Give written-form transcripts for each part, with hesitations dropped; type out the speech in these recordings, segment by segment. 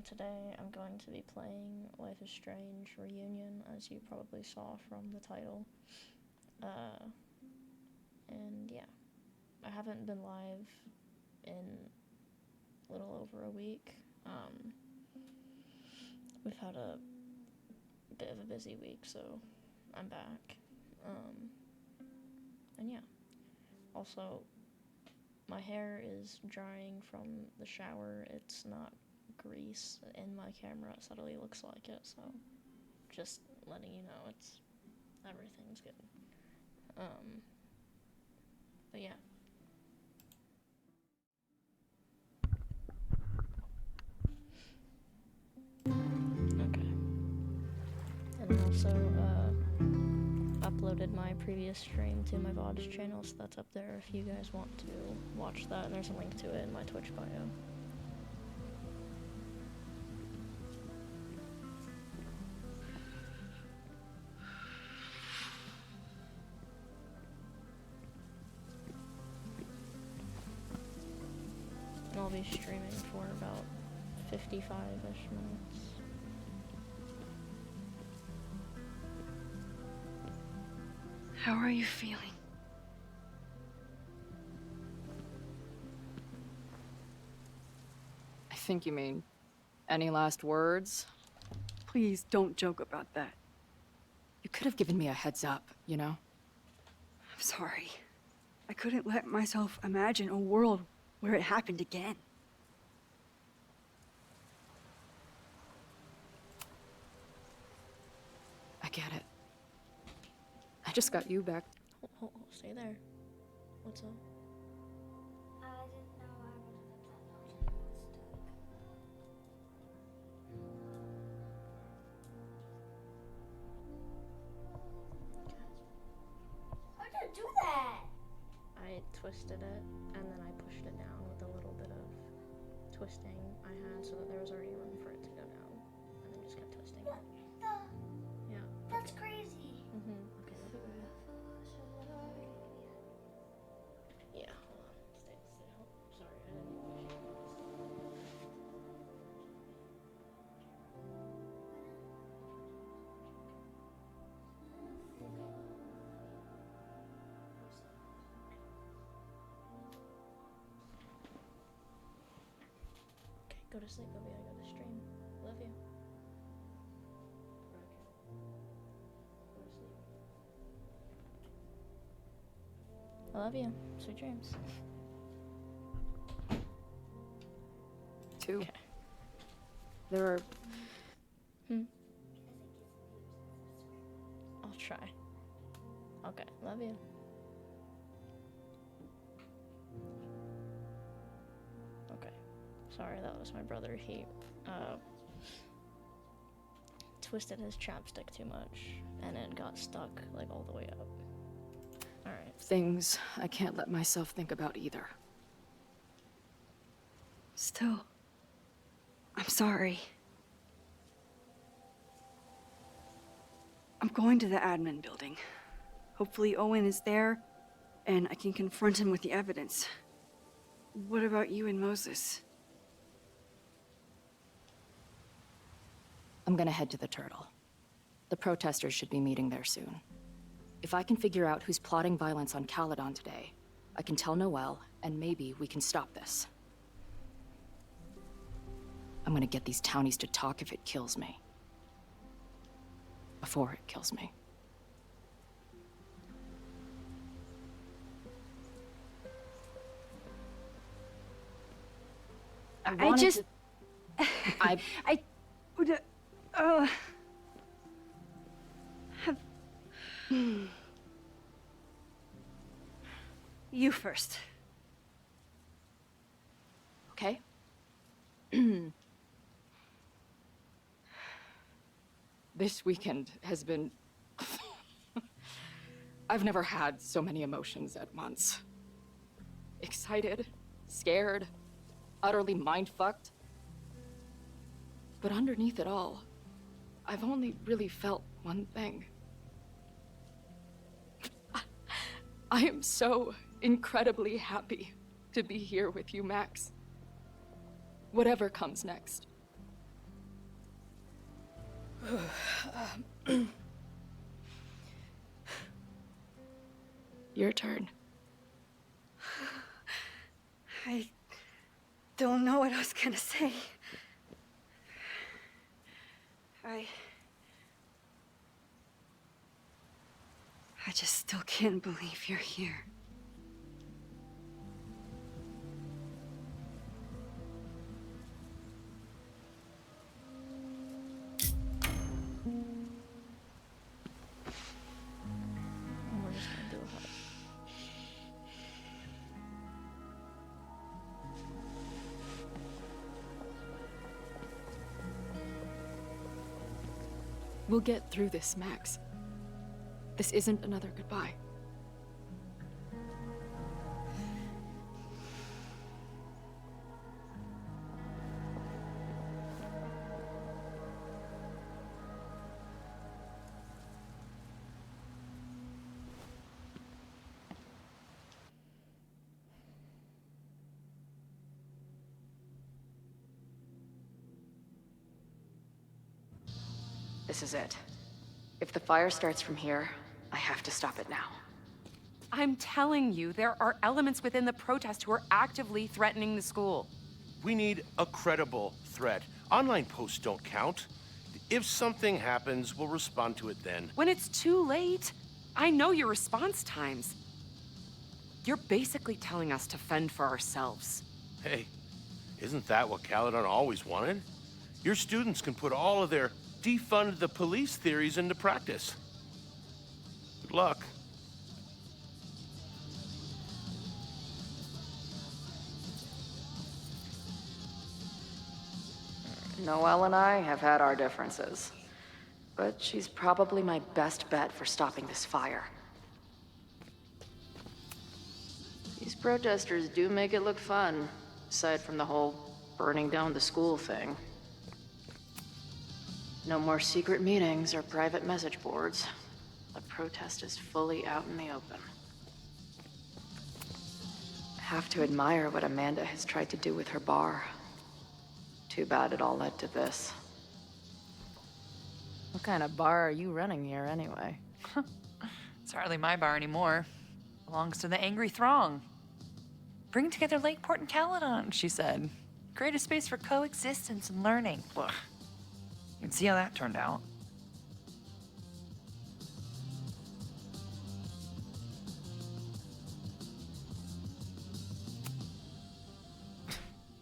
Today I'm going to be playing Life is Strange Reunion, as you probably saw from the title. And yeah, I haven't been live in a little over a week. We've had a bit of a busy week, so I'm back. And yeah, also, my hair is drying from the shower. It's not grease in my camera. It subtly looks like it, so just letting you know everything's good. But yeah. Okay. And I also uploaded my previous stream to my VODs channel, so that's up there if you guys want to watch that, and there's a link to it in my Twitch bio. And I'll be streaming for about 55-ish minutes. How are you feeling? I think you mean, any last words? Please don't joke about that. You could have given me a heads up, you know? I'm sorry. I couldn't let myself imagine a world where it happened again. I get it. I just got you back. Hold, stay there. What's up? I didn't know I would have that much. How'd you do that? I twisted it, and then I pushed it down with a little bit of twisting I had so that there was already room for it to go down. And then just kept twisting it. Yeah. That's crazy. Okay. Yeah, hold on. Stay. Sorry, I didn't mean to push it. Okay, go to sleep, Obi. I got to stream. Love you. Go to sleep. I love you. Sweet dreams. Too. Okay. There are... I'll try. Okay, love you. Okay. Sorry, that was my brother. He, twisted his chapstick too much, and it got stuck, like, all the way up. Alright. things I can't let myself think about either. Still, I'm sorry. I'm going to the admin building. Hopefully Owen is there, and I can confront him with the evidence. What about you and Moses? I'm gonna head to the Turtle. The protesters should be meeting there soon. If I can figure out who's plotting violence on Caledon today, I can tell Noelle, and maybe we can stop this. I'm gonna get these townies to talk if it kills me. Before it kills me. I just... I would... have... You first. Okay? This weekend has been... I've never had so many emotions at once. Excited, scared, utterly mind-fucked. But underneath it all, I've only really felt one thing. I am so incredibly happy to be here with you, Max. Whatever comes next, Your turn. I don't know what I was gonna say. I just still can't believe you're here. We're just gonna do a hug. We'll get through this, Max. This isn't another goodbye. This is it. If the fire starts from here, I have to stop it now. I'm telling you, there are elements within the protest who are actively threatening the school. We need a credible threat. Online posts don't count. If something happens, we'll respond to it then. When it's too late, I know your response times. You're basically telling us to fend for ourselves. Hey, isn't that what Caledon always wanted? Your students can put all of their defund the police theories into practice. Good luck. Noelle and I have had our differences, but she's probably my best bet for stopping this fire. These protesters do make it look fun, aside from the whole burning down the school thing. No more secret meetings or private message boards. The protest is fully out in the open. I have to admire what Amanda has tried to do with her bar. Too bad it all led to this. What kind of bar are you running here, anyway? It's hardly my bar anymore. Belongs to the Angry Throng. Bring together Lakeport and Caledon, she said. Create a space for coexistence and learning. Ugh. You can see how that turned out.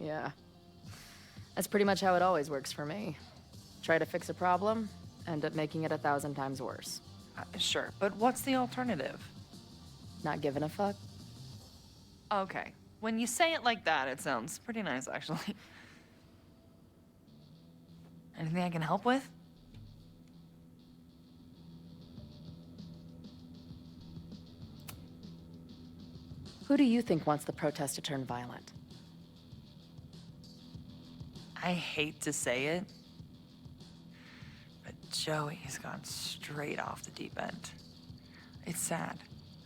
Yeah. That's pretty much how it always works for me. Try to fix a problem, end up making it 1,000 times worse. Sure, but what's the alternative? Not giving a fuck? Okay, when you say it like that, it sounds pretty nice, actually. Anything I can help with? Who do you think wants the protest to turn violent? I hate to say it, but Joey's gone straight off the deep end. It's sad.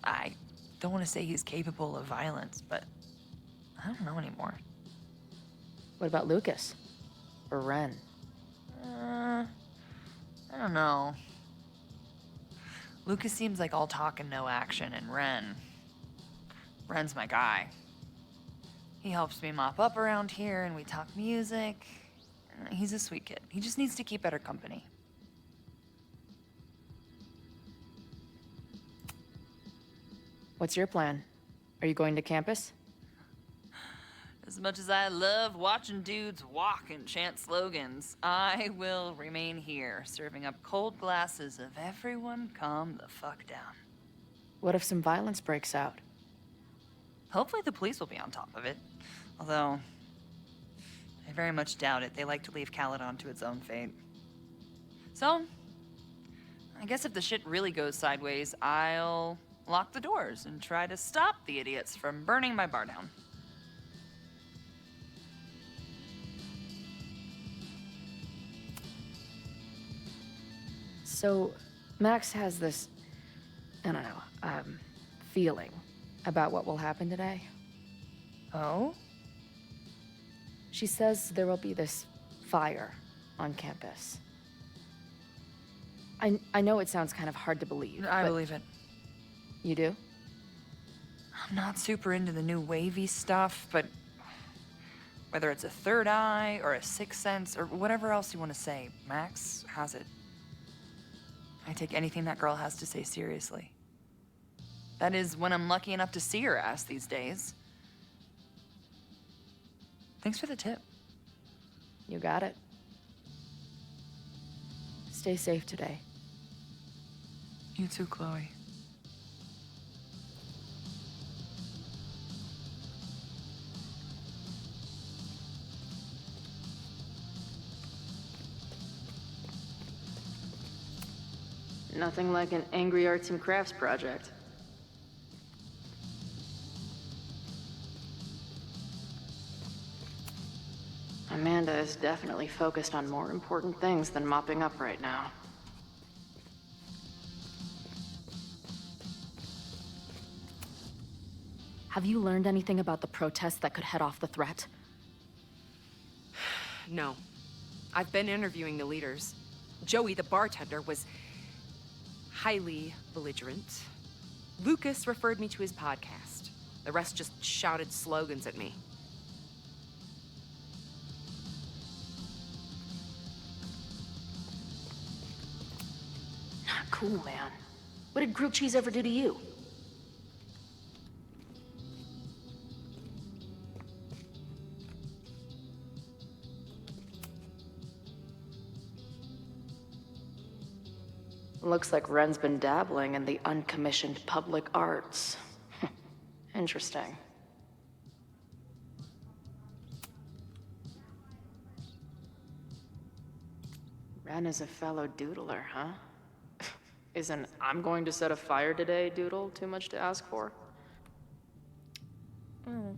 I don't want to say he's capable of violence, but I don't know anymore. What about Lucas? Or Ren? I don't know. Lucas seems like all talk and no action, and Ren's my guy. He helps me mop up around here, and we talk music. He's a sweet kid. He just needs to keep better company. What's your plan? Are you going to campus? As much as I love watching dudes walk and chant slogans, I will remain here, serving up cold glasses of everyone calm the fuck down. What if some violence breaks out? Hopefully the police will be on top of it. Although, I very much doubt it. They like to leave Caledon to its own fate. So, I guess if the shit really goes sideways, I'll lock the doors and try to stop the idiots from burning my bar down. So, Max has this, I don't know, feeling about what will happen today. Oh? She says there will be this fire on campus. I know it sounds kind of hard to believe. I but believe it. You do? I'm not super into the new wavy stuff, but whether it's a third eye or a sixth sense or whatever else you want to say, Max has it. I take anything that girl has to say seriously. That is when I'm lucky enough to see her ass these days. Thanks for the tip. You got it. Stay safe today. You too, Chloe. Nothing like an angry arts and crafts project. Amanda is definitely focused on more important things than mopping up right now. Have you learned anything about the protests that could head off the threat? No. I've been interviewing the leaders. Joey, the bartender, was highly belligerent. Lucas referred me to his podcast. The rest just shouted slogans at me. Not cool, man. What did grilled cheese ever do to you? Looks like Ren's been dabbling in the uncommissioned public arts. Interesting. Ren is a fellow doodler, huh? Isn't "I'm going to set a fire today" doodle too much to ask for? Oh.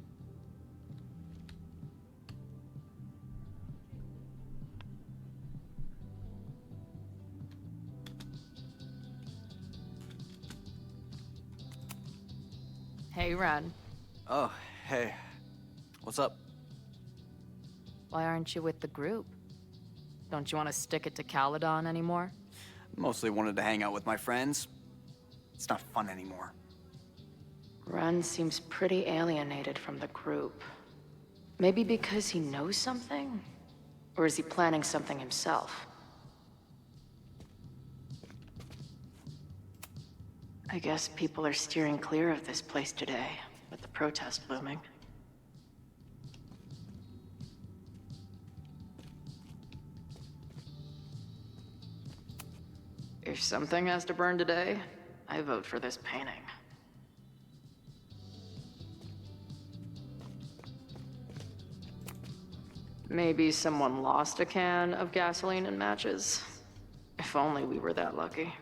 Hey, Ren. Oh, hey. What's up? Why aren't you with the group? Don't you want to stick it to Caledon anymore? Mostly wanted to hang out with my friends. It's not fun anymore. Ren seems pretty alienated from the group. Maybe because he knows something? Or is he planning something himself? I guess people are steering clear of this place today, with the protest looming. If something has to burn today, I vote for this painting. Maybe someone lost a can of gasoline and matches. If only we were that lucky.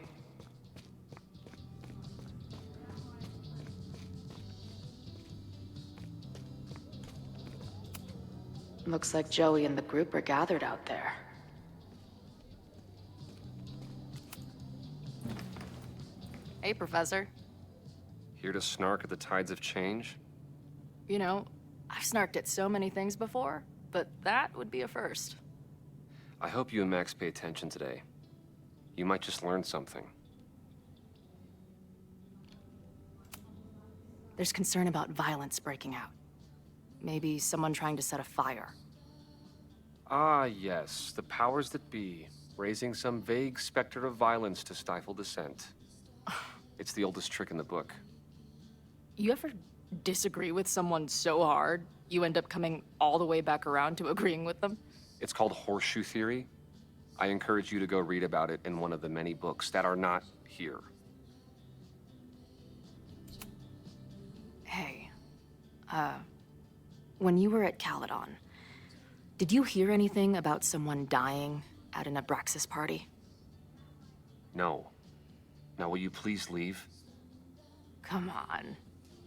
Looks like Joey and the group are gathered out there. Hey, Professor. Here to snark at the tides of change? You know, I've snarked at so many things before, but that would be a first. I hope you and Max pay attention today. You might just learn something. There's concern about violence breaking out. Maybe someone trying to set a fire. Ah, yes, the powers that be, raising some vague specter of violence to stifle dissent. It's the oldest trick in the book. You ever disagree with someone so hard, you end up coming all the way back around to agreeing with them? It's called horseshoe theory. I encourage you to go read about it in one of the many books that are not here. Hey, when you were at Caledon, did you hear anything about someone dying at an Abraxas party? No. Now, will you please leave? Come on.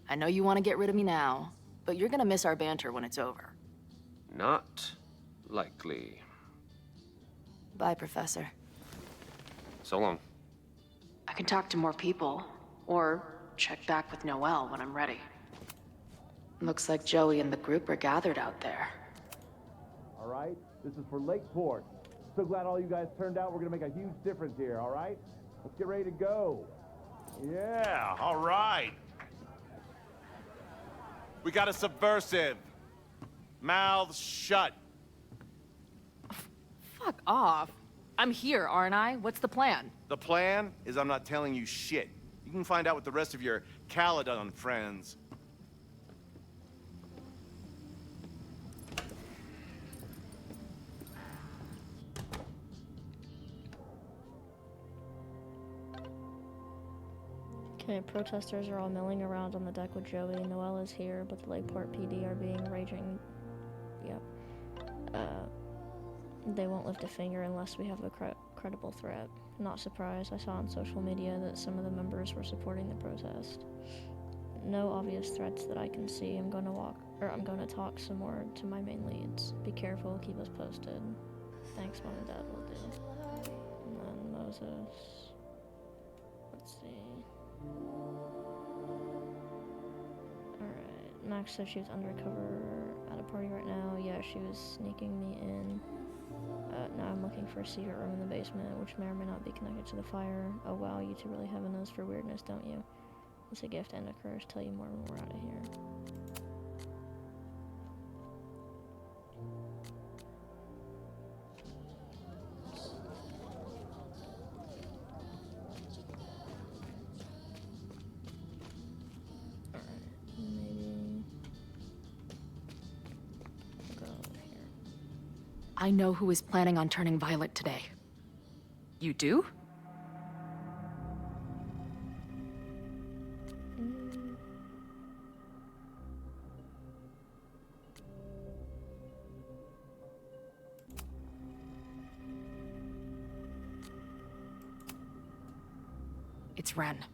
I know you want to get rid of me now, but you're gonna miss our banter when it's over. Not likely. Bye, Professor. So long. I can talk to more people, or check back with Noelle when I'm ready. Looks like Joey and the group are gathered out there. All right, this is for Lakeport. so glad all you guys turned out. We're gonna make a huge difference here, all right? Let's get ready to go. Yeah, all right. We got a subversive. Mouths shut. Fuck off. I'm here, aren't I? What's the plan? The plan is I'm not telling you shit. You can find out with the rest of your Caledon friends. Okay, protesters are all milling around on the deck with Joey. Noelle is here, but the Lakeport PD are being raging. Yep. They won't lift a finger unless we have a credible threat. Not surprised, I saw on social media that some of the members were supporting the protest. No obvious threats that I can see. I'm gonna talk some more to my main leads. Be careful, keep us posted. Thanks, Mom and Dad will do. And then Moses. Let's see. Alright, Max said she was undercover at a party right now. Yeah, she was sneaking me in. Now I'm looking for a secret room in the basement, which may or may not be connected to the fire. Oh wow, you two really have a nose for weirdness, don't you? It's a gift and a curse. Tell you more when we're out of here. I know who is planning on turning violent today. You do? It's Ren.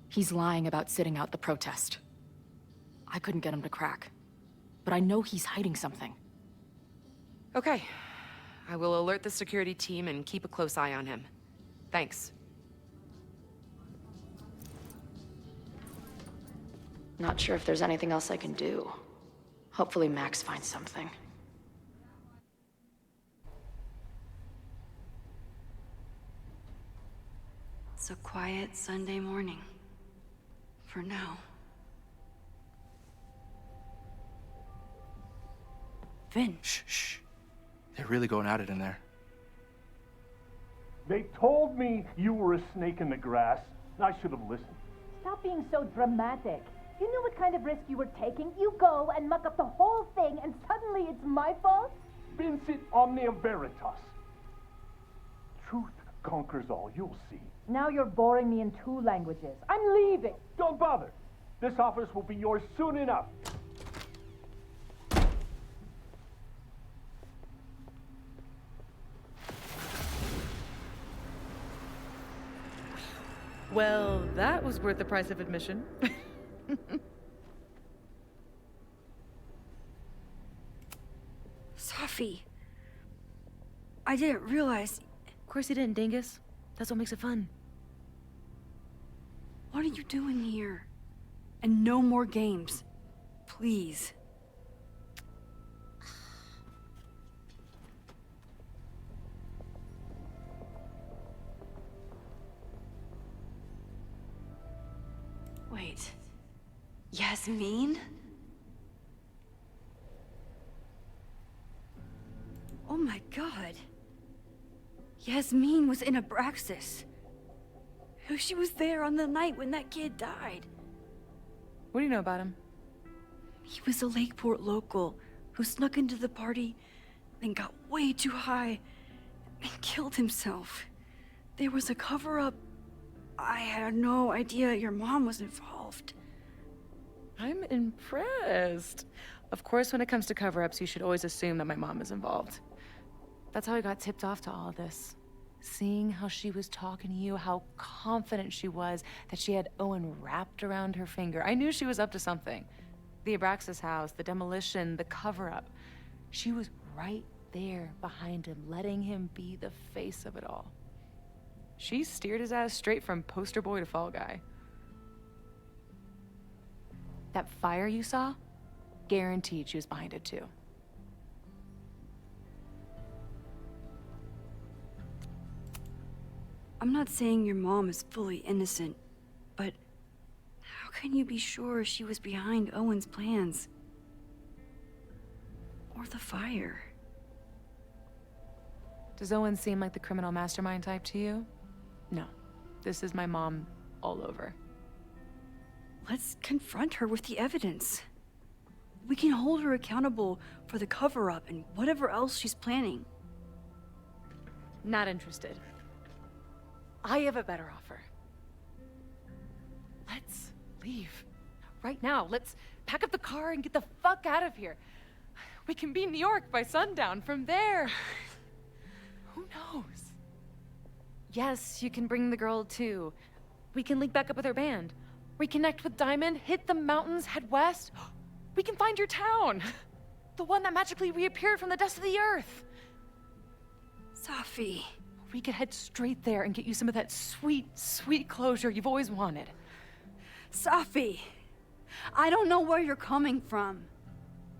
He's lying about sitting out the protest. I couldn't get him to crack, but I know he's hiding something. Okay. I will alert the security team and keep a close eye on him. Thanks. Not sure if there's anything else I can do. Hopefully Max finds something. It's a quiet Sunday morning. For now. Vin. Shh. They're really going at it in there. They told me you were a snake in the grass. I should have listened. Stop being so dramatic. You knew what kind of risk you were taking. You go and muck up the whole thing, and suddenly it's my fault? Vincit omnia veritas. Truth conquers all, you'll see. Now you're boring me in 2 languages. I'm leaving. Don't bother. This office will be yours soon enough. Well, that was worth the price of admission. Safi. I didn't realize. Of course you didn't, Dingus. That's what makes it fun. What are you doing here? And no more games. Please. Wait. Yasmin? Oh my god. Yasmin was in Abraxas. She was there on the night when that kid died. What do you know about him? He was a Lakeport local who snuck into the party, then got way too high and killed himself. There was a cover-up. I had no idea your mom was involved. I'm impressed. Of course, when it comes to cover-ups, you should always assume that my mom is involved. That's how I got tipped off to all this. Seeing how she was talking to you, how confident she was that she had Owen wrapped around her finger. I knew she was up to something. The Abraxas house, the demolition, the cover-up. She was right there behind him, letting him be the face of it all. She steered his ass straight from poster boy to fall guy. That fire you saw? Guaranteed she was behind it too. I'm not saying your mom is fully innocent, but how can you be sure she was behind Owen's plans? Or the fire? Does Owen seem like the criminal mastermind type to you? No. This is my mom all over. Let's confront her with the evidence. We can hold her accountable for the cover-up and whatever else she's planning. Not interested. I have a better offer. Let's leave. Right now. Let's pack up the car and get the fuck out of here. We can be in New York by sundown. From there, who knows? Yes, you can bring the girl too. We can link back up with her band. Reconnect with Diamond, hit the mountains, head west. We can find your town. The one that magically reappeared from the dust of the earth. Safi. We could head straight there and get you some of that sweet, sweet closure you've always wanted. Safi, I don't know where you're coming from.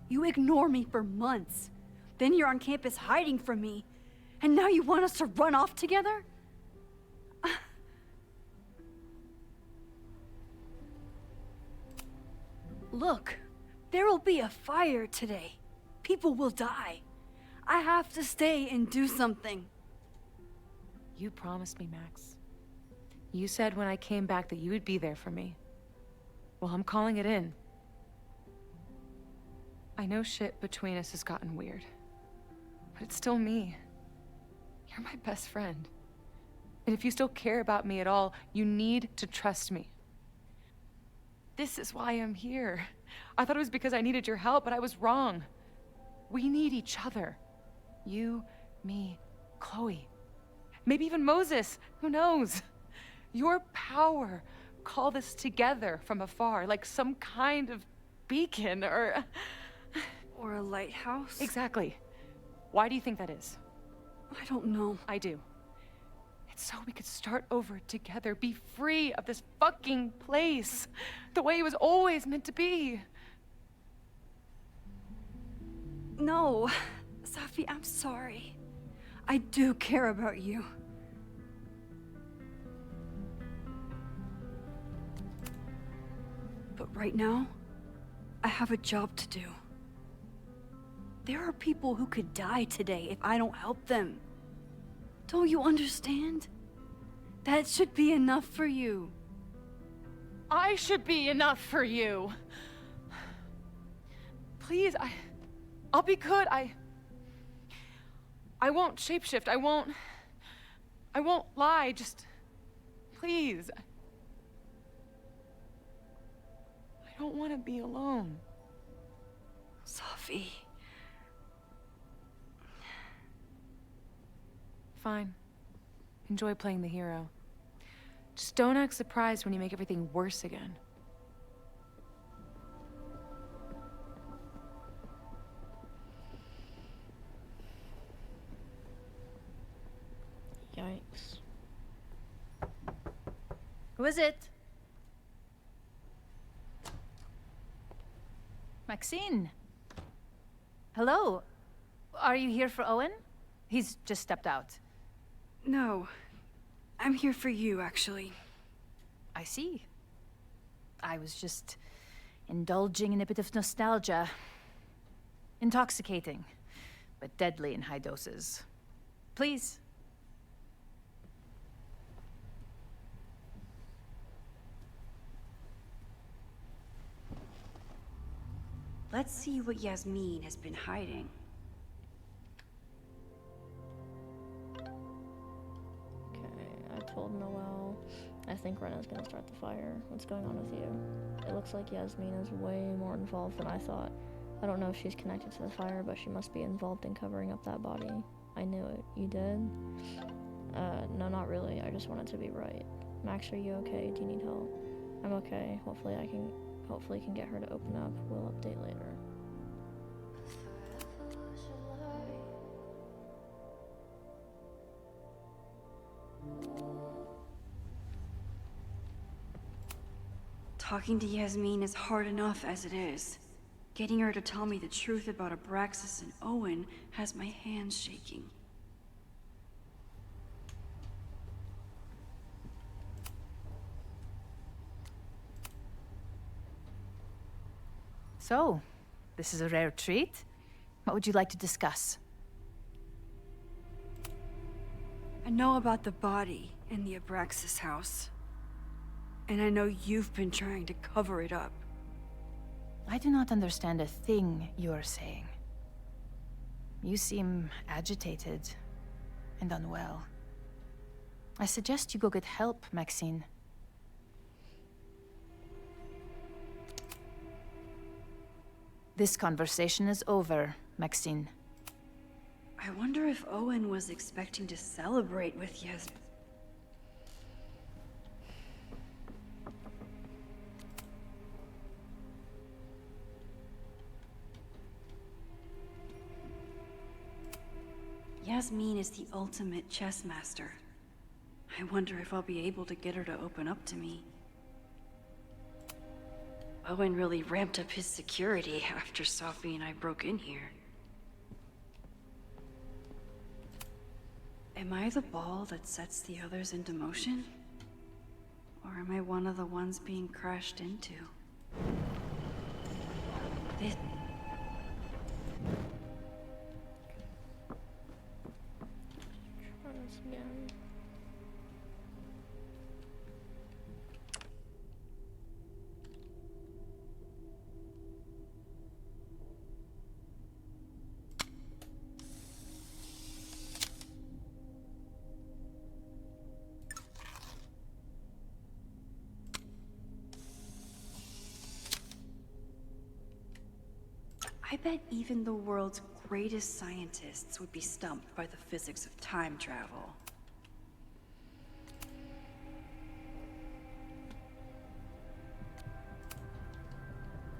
You ignore me for months. Then you're on campus hiding from me. And now you want us to run off together? Look, there will be a fire today. People will die. I have to stay and do something. You promised me, Max. You said when I came back that you would be there for me. Well, I'm calling it in. I know shit between us has gotten weird, but it's still me. You're my best friend. And if you still care about me at all, you need to trust me. This is why I'm here. I thought it was because I needed your help, but I was wrong. We need each other. You, me, Chloe. Maybe even Moses. Who knows? Your power called us together from afar, like some kind of beacon or a lighthouse? Exactly. Why do you think that is? I don't know. I do. It's so we could start over together, be free of this fucking place, the way it was always meant to be. No, Safi, I'm sorry. I do care about you. But right now, I have a job to do. There are people who could die today if I don't help them. Don't you understand? That should be enough for you. I should be enough for you. Please, I'll be good. I won't shapeshift. I won't lie. Just, please. I don't want to be alone. Safi. Fine. Enjoy playing the hero. Just don't act surprised when you make everything worse again. Yikes. Who is it? Maxine. Hello. Are you here for Owen? He's just stepped out. No. I'm here for you, actually. I see. I was just indulging in a bit of nostalgia. Intoxicating, but deadly in high doses. Please. Let's see what Yasmin has been hiding. I told Noelle, I think Rena's gonna start the fire. What's going on with you? It looks like Yasmin is way more involved than I thought. I don't know if she's connected to the fire, but she must be involved in covering up that body. I knew it. You did? No, not really. I just wanted to be right. Max, are you okay? Do you need help? I'm okay. Hopefully can get her to open up. We'll update later. Talking to Yasmin is hard enough as it is. Getting her to tell me the truth about Abraxas and Owen has my hands shaking. So, this is a rare treat. What would you like to discuss? I know about the body in the Abraxas house. And I know you've been trying to cover it up. I do not understand a thing you're saying. You seem agitated and unwell. I suggest you go get help, Maxine. This conversation is over, Maxine. I wonder if Owen was expecting to celebrate with Yas. Yasmin is the ultimate chess master. I wonder if I'll be able to get her to open up to me. Owen really ramped up his security after Sophie and I broke in here. Am I the ball that sets the others into motion? Or am I one of the ones being crashed into? This... Try this again. I bet even the world's greatest scientists would be stumped by the physics of time travel.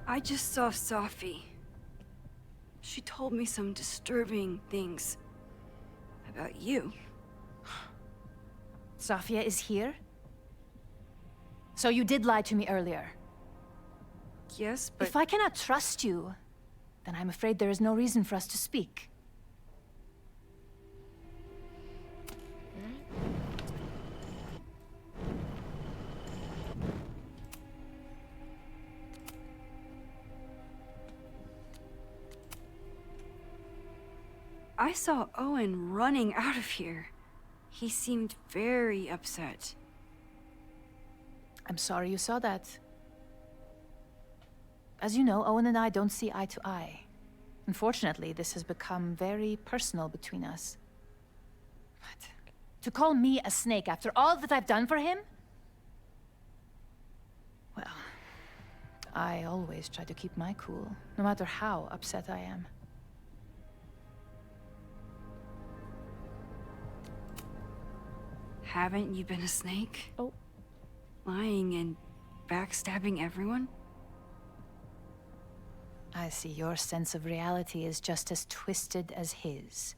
I just saw Sophie. She told me some disturbing things about you. Sophia is here? So you did lie to me earlier? Yes, but... If I cannot trust you, then I'm afraid there is no reason for us to speak. I saw Owen running out of here. He seemed very upset. I'm sorry you saw that. As you know, Owen and I don't see eye to eye. Unfortunately, this has become very personal between us. But to call me a snake after all that I've done for him? Well, I always try to keep my cool, no matter how upset I am. Haven't you been a snake? Oh. Lying and backstabbing everyone? I see your sense of reality is just as twisted as his.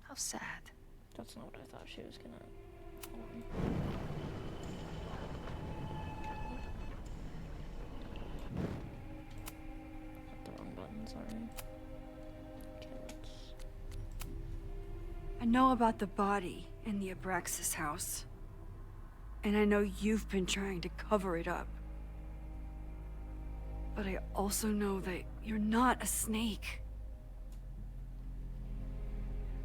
How sad. That's not what I thought she was gonna... Hit the wrong button, sorry. Okay, let's... I know about the body in the Abraxas house. And I know you've been trying to cover it up. But I also know that you're not a snake.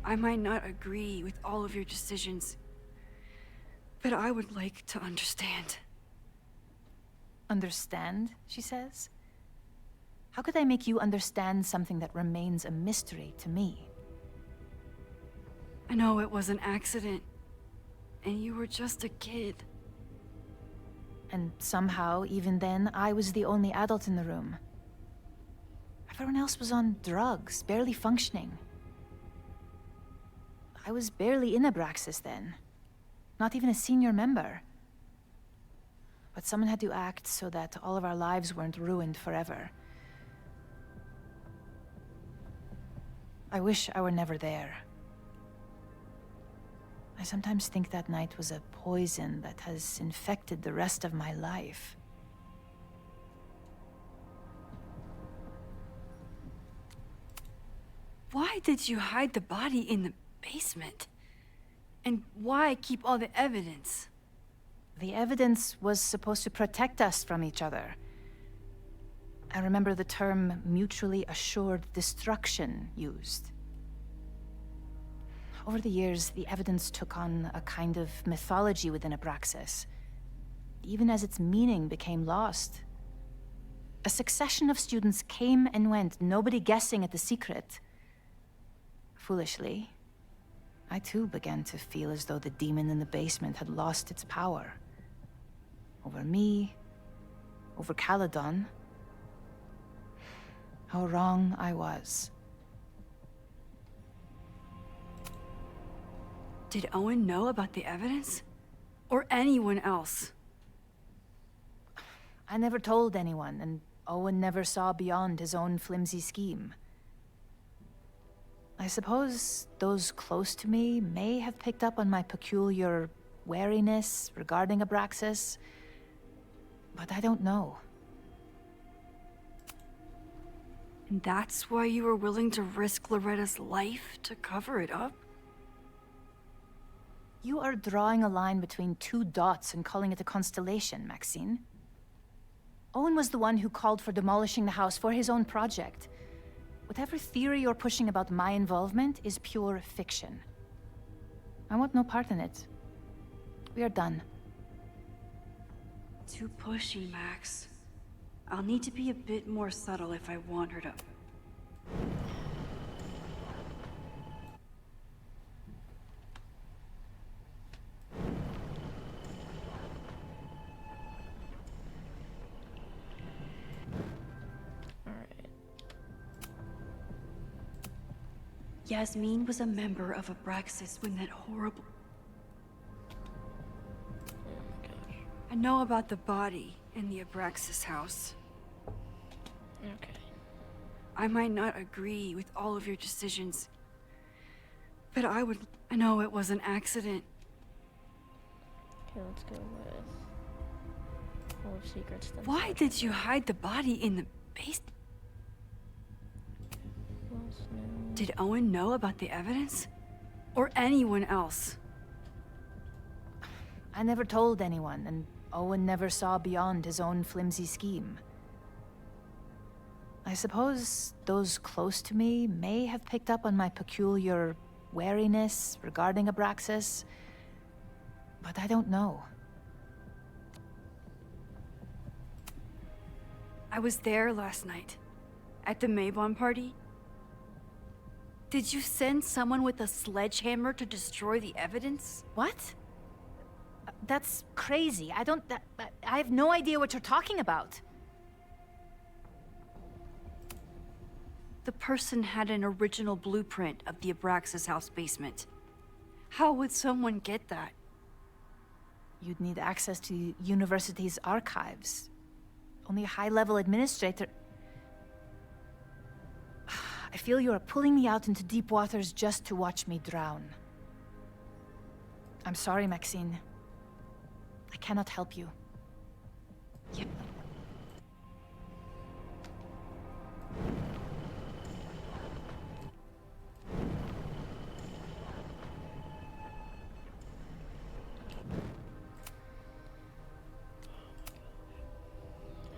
I might not agree with all of your decisions, but I would like to understand. Understand, she says? How could I make you understand something that remains a mystery to me? I know it was an accident, and you were just a kid. And somehow, even then, I was the only adult in the room. Everyone else was on drugs, barely functioning. I was barely in Abraxas then. Not even a senior member. But someone had to act so that all of our lives weren't ruined forever. I wish I were never there. I sometimes think that night was a poison that has infected the rest of my life. Why did you hide the body in the basement? And why keep all the evidence? The evidence was supposed to protect us from each other. I remember the term mutually assured destruction used. Over the years, the evidence took on a kind of mythology within Abraxas, even as its meaning became lost. A succession of students came and went, nobody guessing at the secret. Foolishly, I too began to feel as though the demon in the basement had lost its power. Over me, over Caledon. How wrong I was. Did Owen know about the evidence? Or anyone else? I never told anyone, and Owen never saw beyond his own flimsy scheme. I suppose those close to me may have picked up on my peculiar wariness regarding Abraxas, but I don't know. And that's why you were willing to risk Loretta's life to cover it up? You are drawing a line between two dots and calling it a constellation, Maxine. Owen was the one who called for demolishing the house for his own project. Whatever theory you're pushing about my involvement is pure fiction. I want no part in it. We are done. Too pushy, Max. I'll need to be a bit more subtle if I want her to... Yasmin was a member of Abraxas when that horrible... I know about the body in the Abraxas house. Okay. I might not agree with all of your decisions, but I know it was an accident. Okay, let's go with Full of Secrets. Then Why did you hide the body in the basement? Did Owen know about the evidence? Or anyone else? I never told anyone, and Owen never saw beyond his own flimsy scheme. I suppose those close to me may have picked up on my peculiar wariness regarding Abraxas, but I don't know. I was there last night, at the Maybon party. Did you send someone with a sledgehammer to destroy the evidence? What? That's crazy. I have no idea what you're talking about. The person had an original blueprint of the Abraxas house basement. How would someone get that? You'd need access to the university's archives. Only a high-level administrator... I feel you are pulling me out into deep waters just to watch me drown. I'm sorry, Maxine. I cannot help you. Yep.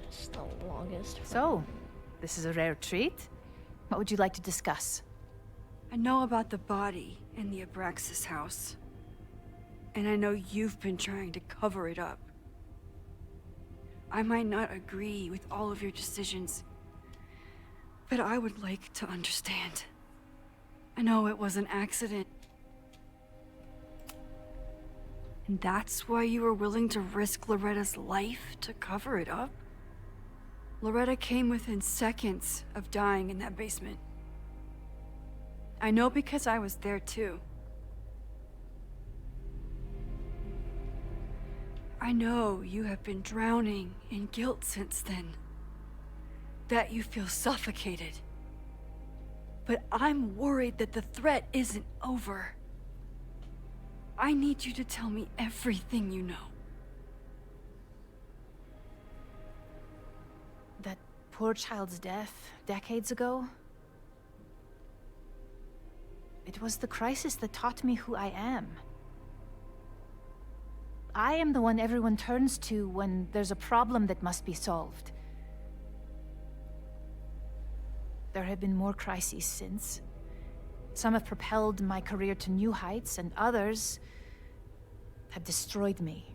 It's the longest. So, this is a rare treat. What would you like to discuss? I know about the body in the Abraxas house. And I know you've been trying to cover it up. I might not agree with all of your decisions, but I would like to understand. I know it was an accident. And that's why you were willing to risk Loretta's life to cover it up? Loretta came within seconds of dying in that basement. I know because I was there too. I know you have been drowning in guilt since then. That you feel suffocated. But I'm worried that the threat isn't over. I need you to tell me everything you know. That poor child's death decades ago? It was the crisis that taught me who I am. I am the one everyone turns to when there's a problem that must be solved. there have been more crises since. Some have propelled my career to new heights, and others have destroyed me.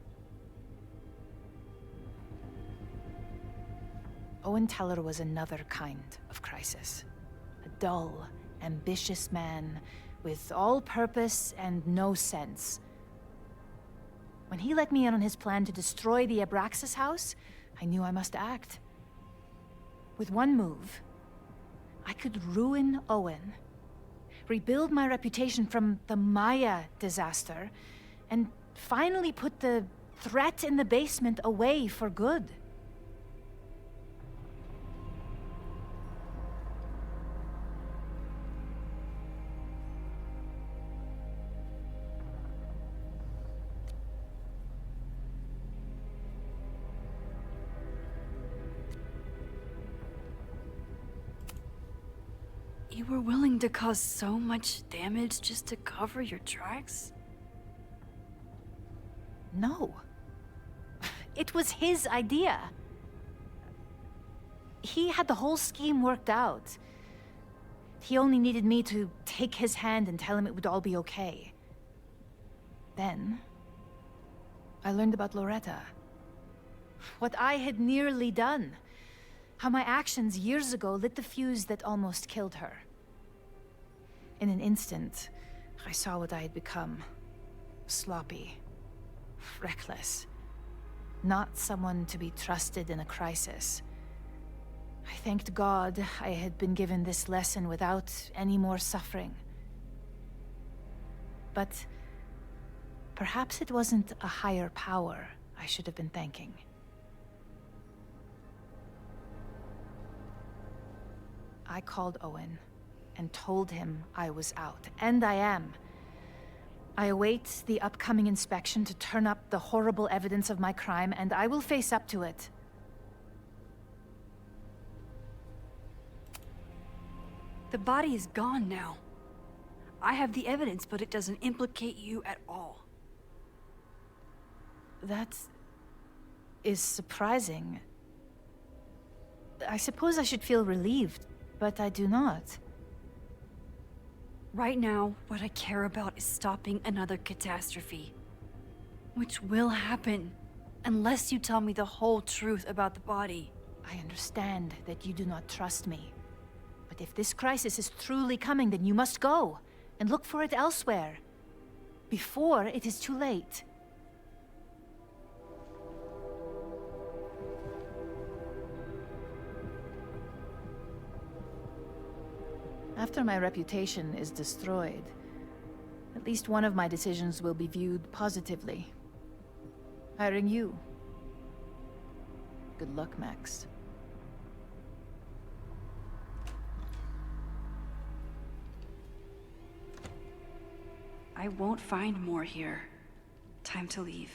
Owen Teller was another kind of crisis. A dull, ambitious man with all purpose and no sense. When he let me in on his plan to destroy the Abraxas house, I knew I must act. With one move, I could ruin Owen, rebuild my reputation from the Maya disaster, and finally put the threat in the basement away for good. You were willing to cause so much damage just to cover your tracks? No. It was his idea. He had the whole scheme worked out. He only needed me to take his hand and tell him it would all be okay. Then, I learned about Loretta. What I had nearly done. How my actions years ago lit the fuse that almost killed her. In an instant, I saw what I had become. Sloppy. Reckless. Not someone to be trusted in a crisis. I thanked God I had been given this lesson without any more suffering. But perhaps it wasn't a higher power I should have been thanking. I called Owen and told him I was out, and I am. I await the upcoming inspection to turn up the horrible evidence of my crime, and I will face up to it. The body is gone now. I have the evidence, but it doesn't implicate you at all. That is surprising. I suppose I should feel relieved, but I do not. Right now, what I care about is stopping another catastrophe. Which will happen, unless you tell me the whole truth about the body. I understand that you do not trust me. But if this crisis is truly coming, then you must go, and look for it elsewhere. Before it is too late. After my reputation is destroyed, at least one of my decisions will be viewed positively. Hiring you. Good luck, Max. I won't find more here. Time to leave.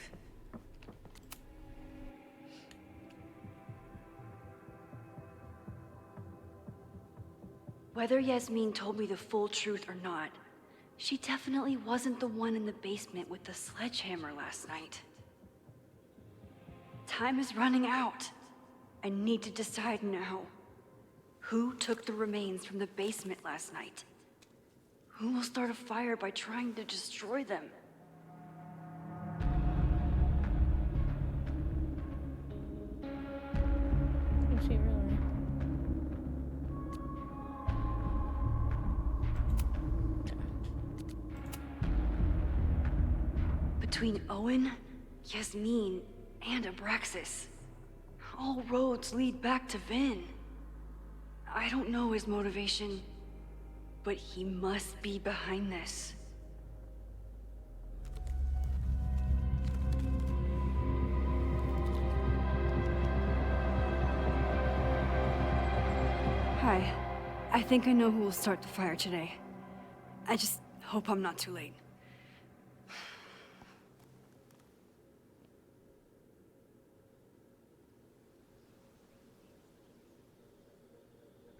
Whether Yasmin told me the full truth or not, she definitely wasn't the one in the basement with the sledgehammer last night. Time is running out. I need to decide now. Who took the remains from the basement last night? Who will start a fire by trying to destroy them? Is she really? Between Owen, Yasmin, and Abraxas, all roads lead back to Vin. I don't know his motivation, but he must be behind this. Hi. I think I know who will start the fire today. I just hope I'm not too late.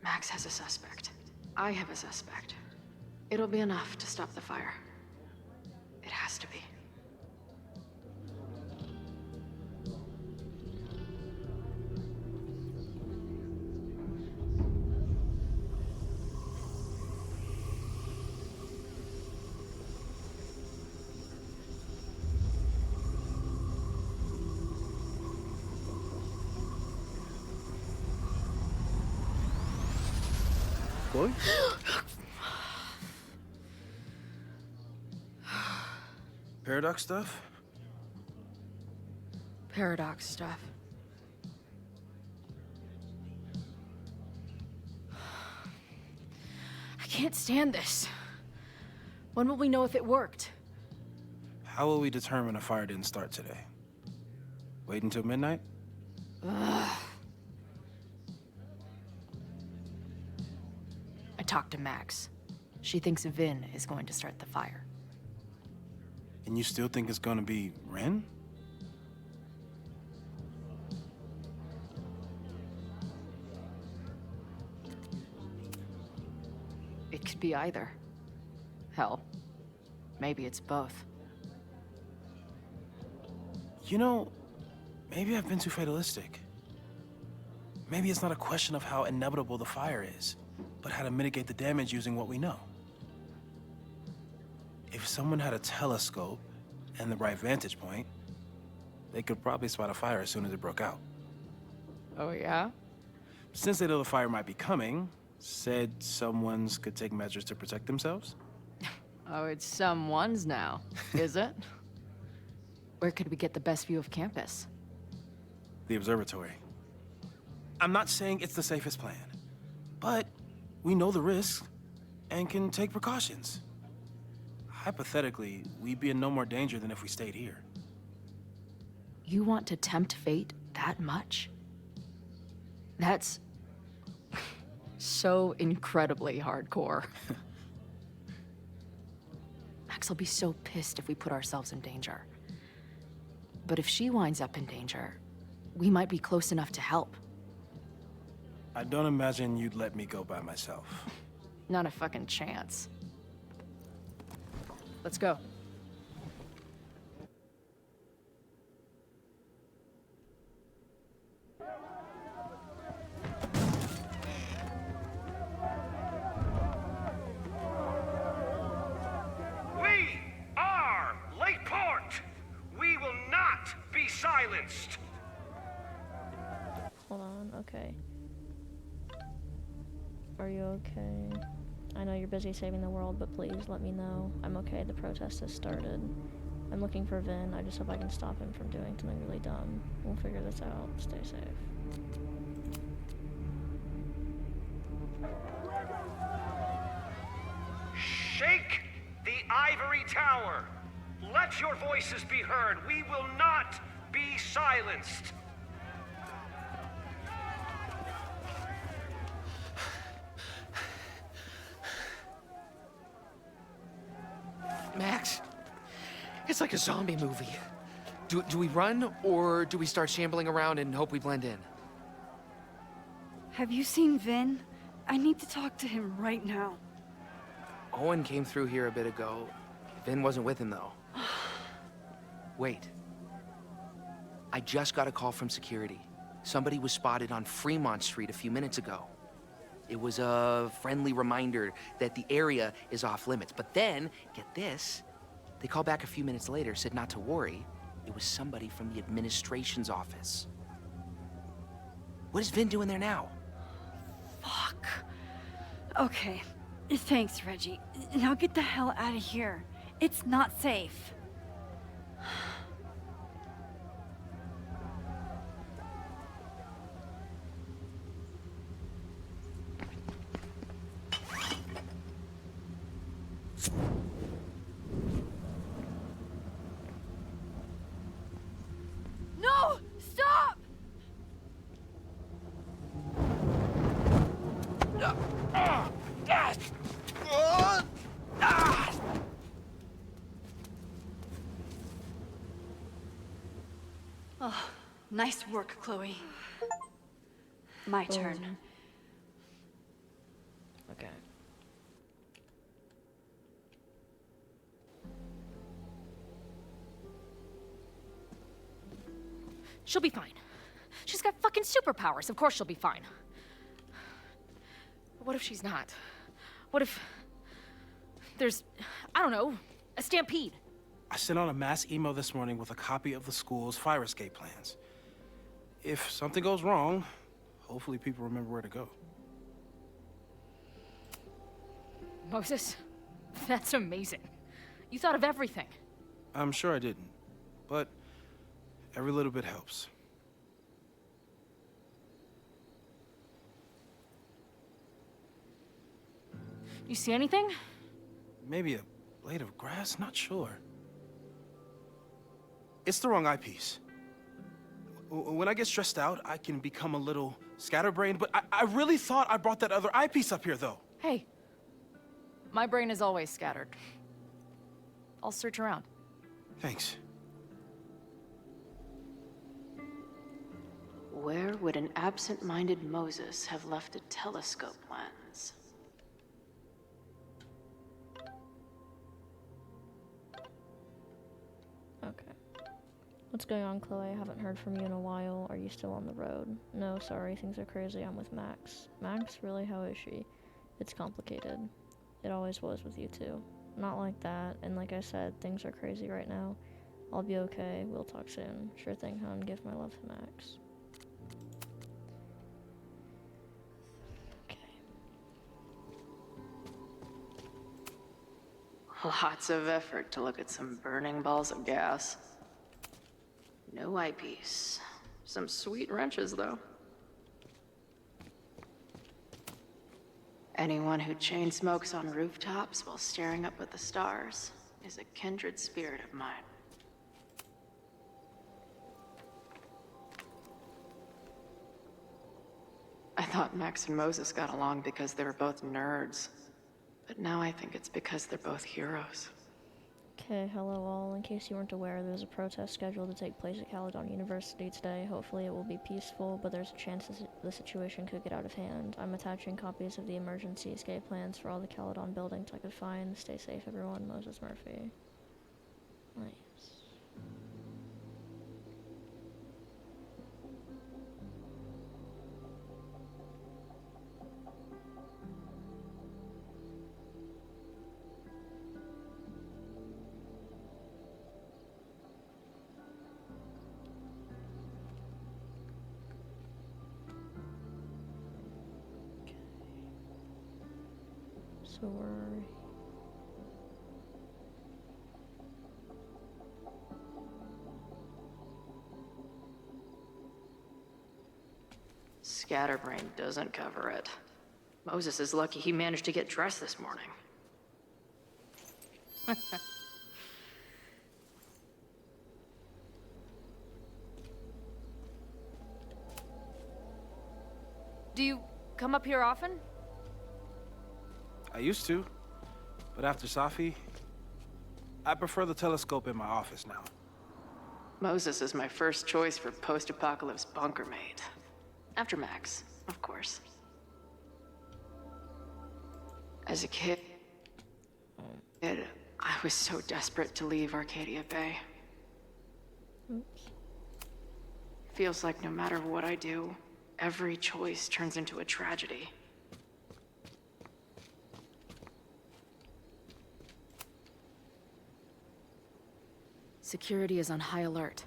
Max has a suspect. I have a suspect. It'll be enough to stop the fire. It has to be. Chloe? Paradox stuff? Paradox stuff. I can't stand this. When will we know if it worked? How will we determine a fire didn't start today? Wait until midnight? Ugh. I talked to Max. She thinks Vin is going to start the fire. And you still think it's gonna be Ren? It could be either. Hell, maybe it's both. You know, maybe I've been too fatalistic. Maybe it's not a question of how inevitable the fire is, but how to mitigate the damage using what we know. If someone had a telescope and the right vantage point, they could probably spot a fire as soon as it broke out. Oh, yeah? Since they know the fire might be coming, said someone's could take measures to protect themselves? Oh, it's someone's now, is it? Where could we get the best view of campus? The observatory. I'm not saying it's the safest plan, but we know the risks and can take precautions. Hypothetically, we'd be in no more danger than if we stayed here. You want to tempt fate that much? That's so incredibly hardcore. Max will be so pissed if we put ourselves in danger. But if she winds up in danger, we might be close enough to help. I don't imagine you'd let me go by myself. Not a fucking chance. Let's go. We are Lakeport! We will not be silenced! Hold on, okay. Are you okay? I know you're busy saving the world, but please let me know. I'm okay, the protest has started. I'm looking for Vin, I just hope I can stop him from doing something really dumb. We'll figure this out. Stay safe. Shake the ivory tower! Let your voices be heard! We will not be silenced! Max, it's like a zombie movie. Do we run, or do we start shambling around and hope we blend in? Have you seen Vin? I need to talk to him right now. Owen came through here a bit ago. Vin wasn't with him, though. Wait. I just got a call from security. Somebody was spotted on Fremont Street a few minutes ago. It was a friendly reminder that the area is off limits. But then, get this, they called back a few minutes later, said not to worry. It was somebody from the administration's office. What is Vin doing there now? Fuck. Okay. Thanks, Reggie. Now get the hell out of here. It's not safe. No! Stop! Oh, nice work, Chloe. My turn. Okay. She'll be fine. She's got fucking superpowers. Of course she'll be fine. But what if she's not? What if there's, I don't know, a stampede? I sent out a mass email this morning with a copy of the school's fire escape plans. If something goes wrong, hopefully people remember where to go. Moses, that's amazing. You thought of everything. I'm sure I didn't, but every little bit helps. You see anything? Maybe a blade of grass? Not sure. It's the wrong eyepiece. When I get stressed out, I can become a little scatterbrained, but I really thought I brought that other eyepiece up here, though. Hey, my brain is always scattered. I'll search around. Thanks. Where would an absent-minded Moses have left a telescope lens? Okay. What's going on, Chloe? I haven't heard from you in a while. Are you still on the road? No, sorry, things are crazy. I'm with Max. Max? Really? How is she? It's complicated. It always was with you two. Not like that, and like I said, things are crazy right now. I'll be okay. We'll talk soon. Sure thing, hon. Give my love to Max. Lots of effort to look at some burning balls of gas. No eyepiece. Some sweet wrenches, though. Anyone who chain smokes on rooftops while staring up at the stars is a kindred spirit of mine. I thought Max and Moses got along because they were both nerds. But now I think it's because they're both heroes. Okay, hello all. In case you weren't aware, there's a protest scheduled to take place at Caledon University today. Hopefully it will be peaceful, but there's a chance the situation could get out of hand. I'm attaching copies of the emergency escape plans for all the Caledon buildings I could find. Stay safe, everyone. Moses Murphy. Nice. So we're... Scatterbrain doesn't cover it. Moses is lucky he managed to get dressed this morning. Do you come up here often? I used to, but after Safi, I prefer the telescope in my office now. Moses is my first choice for post-apocalypse bunker mate. After Max, of course. As a kid, I was so desperate to leave Arcadia Bay. Oops. Feels like no matter what I do, every choice turns into a tragedy. Security is on high alert.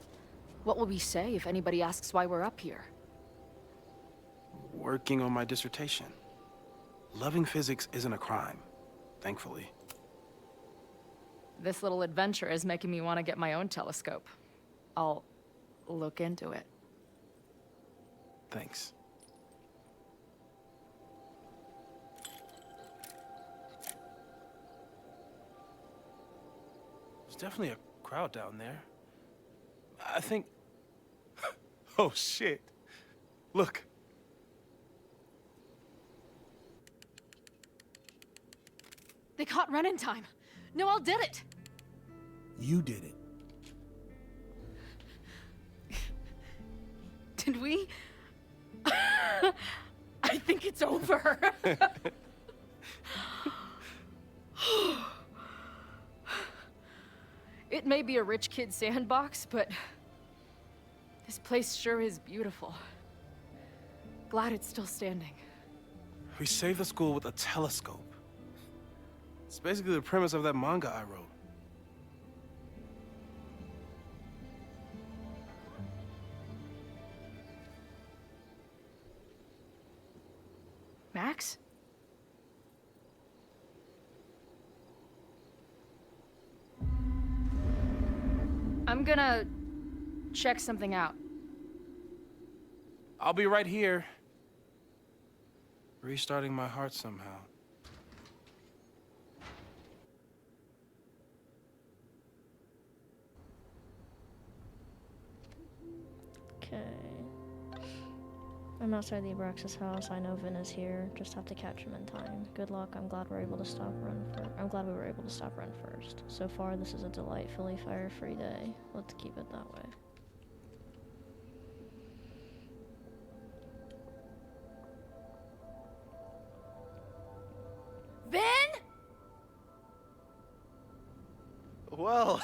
What will we say if anybody asks why we're up here? Working on my dissertation. Loving physics isn't a crime, thankfully. This little adventure is making me want to get my own telescope. I'll look into it. Thanks. There's definitely a crowd down there. I think... Oh, shit. Look. They caught Ren in time. Noel did it. You did it. Did we? I think it's over. It may be a rich kid's sandbox, but this place sure is beautiful. Glad it's still standing. We saved the school with a telescope. It's basically the premise of that manga I wrote. Max? I'm gonna check something out. I'll be right here. Restarting my heart somehow. Okay. I'm outside the Abraxas house. I know Vin is here. Just have to catch him in time. Good luck. I'm glad we were able to stop Ren first. So far, this is a delightfully fire-free day. Let's keep it that way. Vin? Well,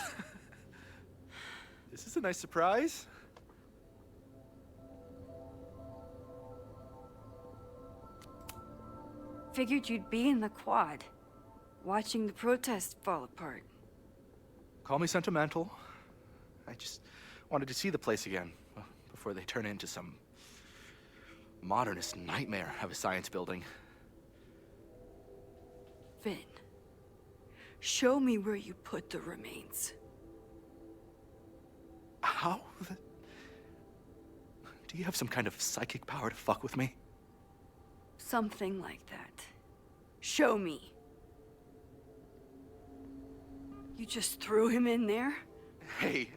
this is a nice surprise. Figured you'd be in the quad, watching the protest fall apart. Call me sentimental. I just wanted to see the place again before they turn into some modernist nightmare of a science building. Vin, show me where you put the remains. How? Do you have some kind of psychic power to fuck with me? Something like that. Show me. You just threw him in there? Hey,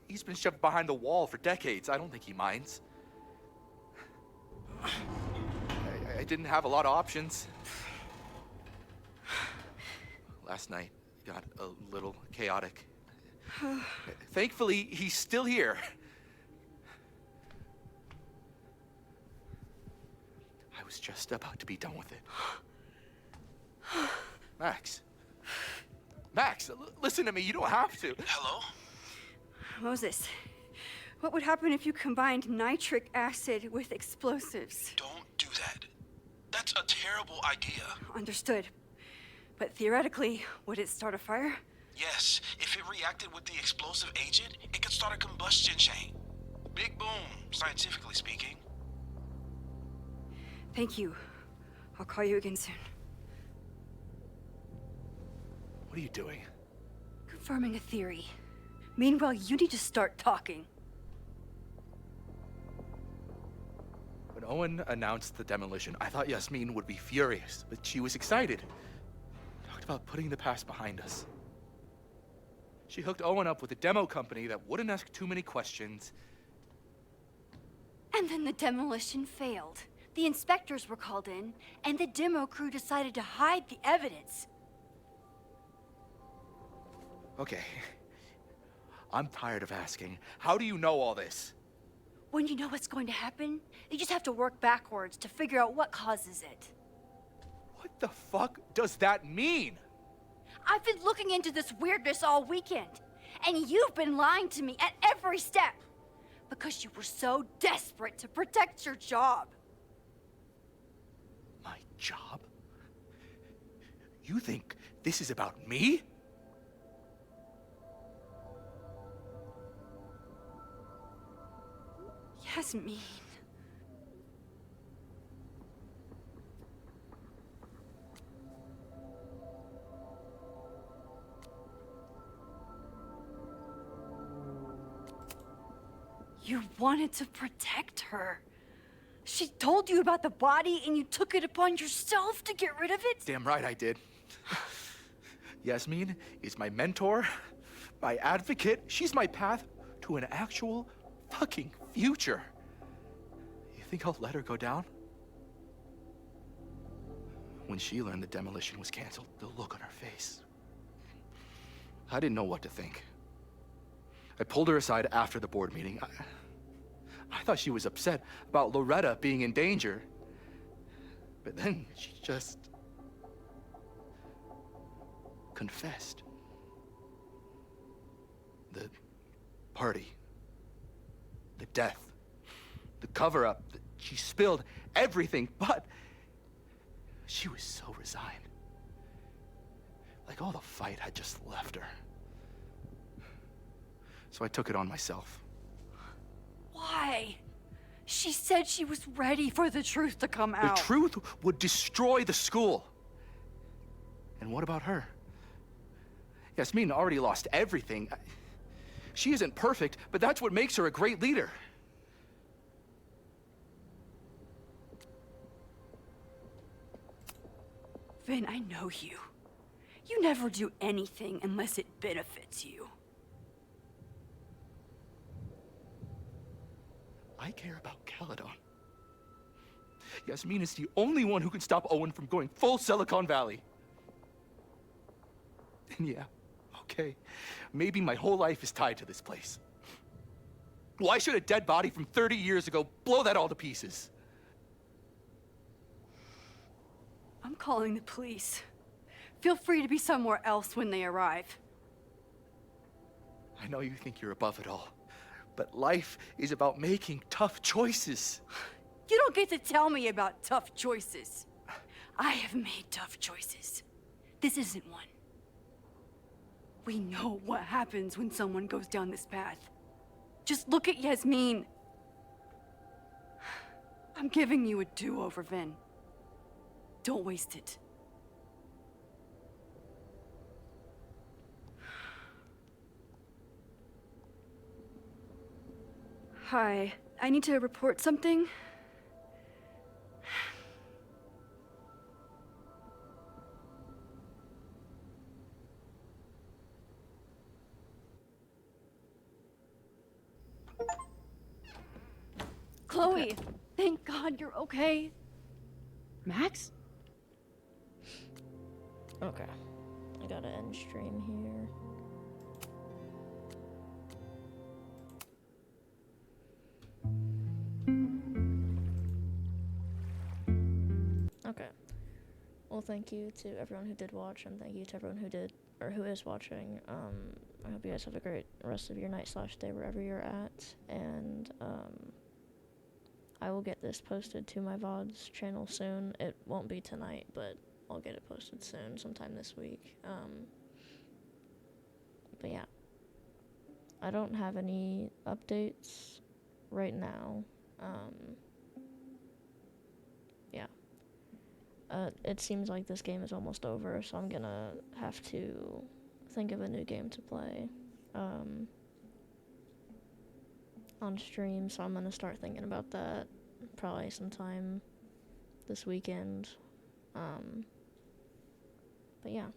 he's been shoved behind the wall for decades. I don't think he minds. I didn't have a lot of options. Last night got a little chaotic. Thankfully, he's still here. I was just about to be done with it. Max. Max, listen to me. You don't have to. Hello? Moses, what would happen if you combined nitric acid with explosives? Don't do that. That's a terrible idea. Understood. But theoretically, would it start a fire? Yes, if it reacted with the explosive agent, it could start a combustion chain. Big boom, scientifically speaking. Thank you. I'll call you again soon. What are you doing? Confirming a theory. Meanwhile, you need to start talking. When Owen announced the demolition, I thought Yasmin would be furious, but she was excited. Talked about putting the past behind us. She hooked Owen up with a demo company that wouldn't ask too many questions. And then the demolition failed. The inspectors were called in, and the demo crew decided to hide the evidence. Okay. I'm tired of asking. How do you know all this? When you know what's going to happen, you just have to work backwards to figure out what causes it. What the fuck does that mean? I've been looking into this weirdness all weekend, and you've been lying to me at every step because you were so desperate to protect your job. My job? You think this is about me? Yasmin. You wanted to protect her. She told you about the body and you took it upon yourself to get rid of it? Damn right I did. Yasmin is my mentor, my advocate. She's my path to an actual fucking future. You think I'll let her go down? When she learned the demolition was canceled, the look on her face. I didn't know what to think. I pulled her aside after the board meeting. I thought she was upset about Loretta being in danger. But then she just confessed. The party, the death, the cover-up, she spilled everything, but she was so resigned. Like all the fight had just left her. So I took it on myself. Why? She said she was ready for the truth to come out. The truth would destroy the school. And what about her? Yasmin already lost everything. She isn't perfect, but that's what makes her a great leader. Vin, I know you. You never do anything unless it benefits you. I care about Caledon. Yasmin is the only one who can stop Owen from going full Silicon Valley. And yeah, okay, maybe my whole life is tied to this place. Why should a dead body from 30 years ago blow that all to pieces? I'm calling the police. Feel free to be somewhere else when they arrive. I know you think you're above it all, but life is about making tough choices. You don't get to tell me about tough choices. I have made tough choices. This isn't one. We know what happens when someone goes down this path. Just look at Yasmin. I'm giving you a do-over, Vin. Don't waste it. Hi, I need to report something. Chloe, thank God you're okay. Max? Okay. I gotta end stream here. Okay. Well, thank you to everyone who did watch, and thank you to everyone who did, or who is watching. I hope you guys have a great rest of your night/day wherever you're at, and, I will get this posted to my VODs channel soon. It won't be tonight, but I'll get it posted soon, sometime this week. But yeah. I don't have any updates right now. Yeah. It seems like this game is almost over, so I'm gonna have to think of a new game to play. On stream, so I'm gonna start thinking about that probably sometime this weekend. But yeah.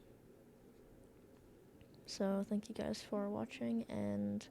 So thank you guys for watching, and